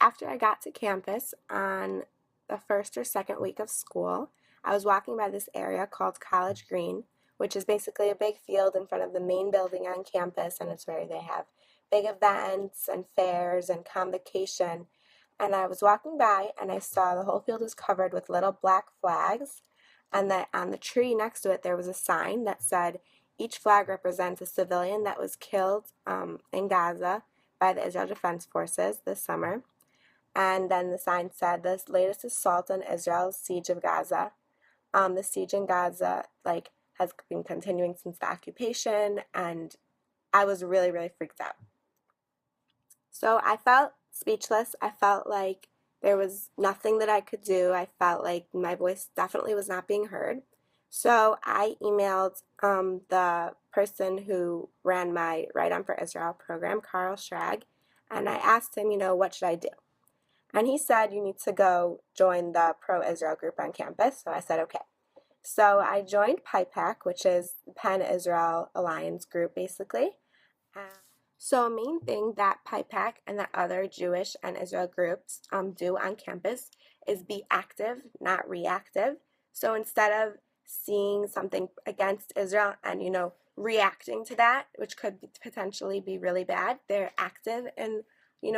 After I got to campus on the first or second week of school, I was walking by this area called College Green, which is basically a big field in front of the main building on campus, and it's where they have big events and fairs and convocation. And I was walking by and I saw the whole field was covered with little black flags, and that on the tree next to it there was a sign that said each flag represents a civilian that was killed in Gaza by the Israel Defense Forces this summer. And then the sign said, "The latest assault on Israel's siege of Gaza." The siege in Gaza, has been continuing since the occupation, and I was really, really freaked out. So I felt speechless. I felt like there was nothing that I could do. I felt like my voice definitely was not being heard. So I emailed the person who ran my Right On for Israel program, Carl Schrag, and I asked him, what should I do? And he said, you need to go join the pro-Israel group on campus. So I said, okay. So I joined PIPAC, which is the Pan-Israel Alliance group, basically. So a main thing that PIPAC and the other Jewish and Israel groups do on campus is be active, not reactive. So instead of seeing something against Israel and, reacting to that, which could potentially be really bad, they're active in,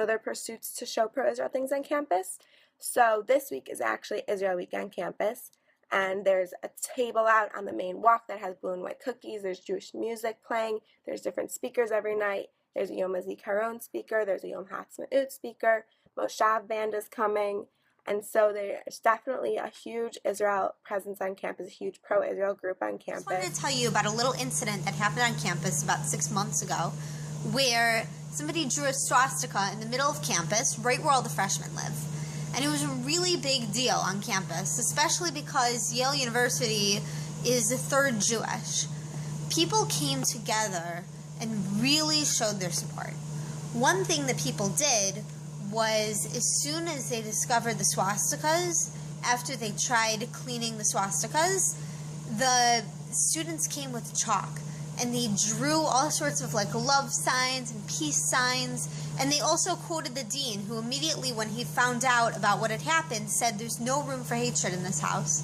their pursuits to show pro-Israel things on campus. So this week is actually Israel Week on campus. And there's a table out on the main walk that has blue and white cookies. There's Jewish music playing. There's different speakers every night. There's a Yom HaZikaron speaker. There's a Yom HaAtzmaut speaker. Moshav band is coming. And so there's definitely a huge Israel presence on campus, a huge pro-Israel group on campus. I just wanted to tell you about a little incident that happened on campus about 6 months ago, where somebody drew a swastika in the middle of campus, right where all the freshmen live. And it was a really big deal on campus, especially because Yale University is a third Jewish. People came together and really showed their support. One thing that people did was, as soon as they discovered the swastikas, after they tried cleaning the swastikas, the students came with chalk. And they drew all sorts of love signs and peace signs. And they also quoted the dean, who immediately, when he found out about what had happened, said there's no room for hatred in this house.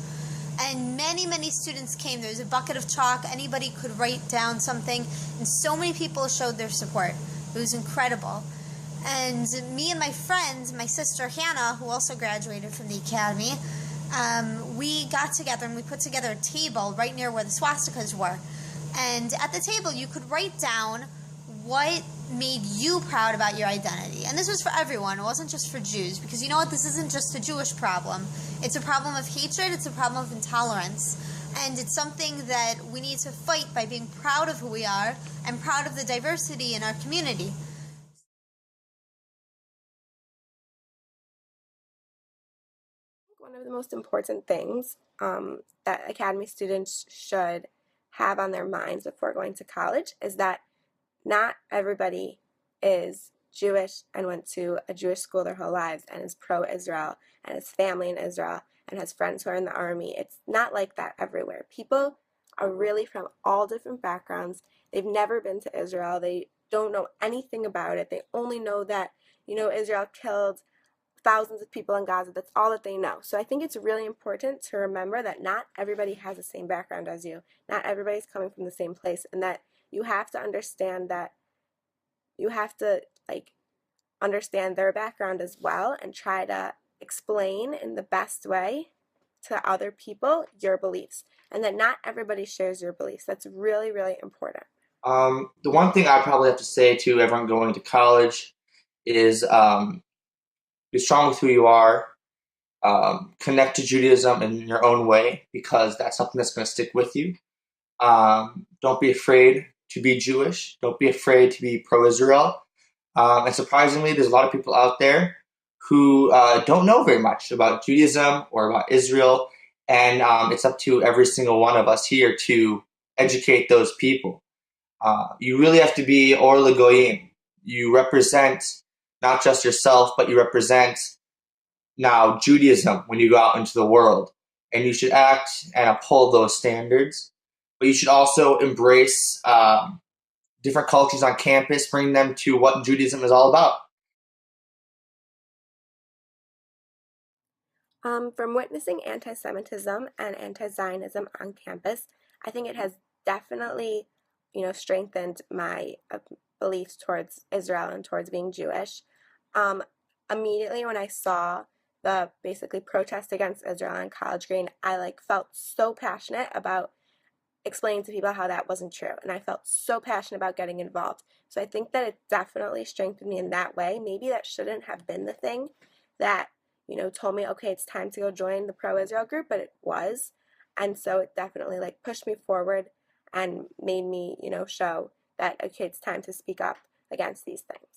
And many, many students came. There was a bucket of chalk. Anybody could write down something. And so many people showed their support. It was incredible. And me and my friend, my sister Hannah, who also graduated from the academy, we got together and we put together a table right near where the swastikas were. And at the table, you could write down what made you proud about your identity. And this was for everyone. It wasn't just for Jews. Because you know what? This isn't just a Jewish problem. It's a problem of hatred. It's a problem of intolerance. And it's something that we need to fight by being proud of who we are and proud of the diversity in our community. One of the most important things that academy students should have on their minds before going to college is that not everybody is Jewish and went to a Jewish school their whole lives and is pro-Israel and has family in Israel and has friends who are in the army. It's not like that everywhere. People are really from all different backgrounds. They've never been to Israel. They don't know anything about it. They only know that, Israel killed thousands of people in Gaza. That's all that they know. So I think it's really important to remember that not everybody has the same background as you. Not everybody's coming from the same place, and that you have to understand that you have to understand their background as well and try to explain in the best way to other people your beliefs, and that not everybody shares your beliefs. That's really, really important. The one thing I probably have to say to everyone going to college is be strong with who you are, connect to Judaism in your own way, because that's something that's going to stick with you. Don't be afraid to be Jewish. Don't be afraid to be pro-Israel. And surprisingly, there's a lot of people out there who don't know very much about Judaism or about Israel, and it's up to every single one of us here to educate those people. You really have to be Or L'Goyim. You represent not just yourself, but you represent now Judaism when you go out into the world. And you should act and uphold those standards. But you should also embrace different cultures on campus, bring them to what Judaism is all about. From witnessing anti-Semitism and anti-Zionism on campus, I think it has definitely, strengthened my beliefs towards Israel and towards being Jewish. Um, Immediately when I saw the basically protest against Israel on College Green, I like felt so passionate about explaining to people how that wasn't true, and I felt so passionate about getting involved. So I think that it definitely strengthened me in that way. Maybe that shouldn't have been the thing that told me, okay, it's time to go join the pro-Israel group, but it was. And so it definitely like pushed me forward and made me show that, okay, it's time to speak up against these things.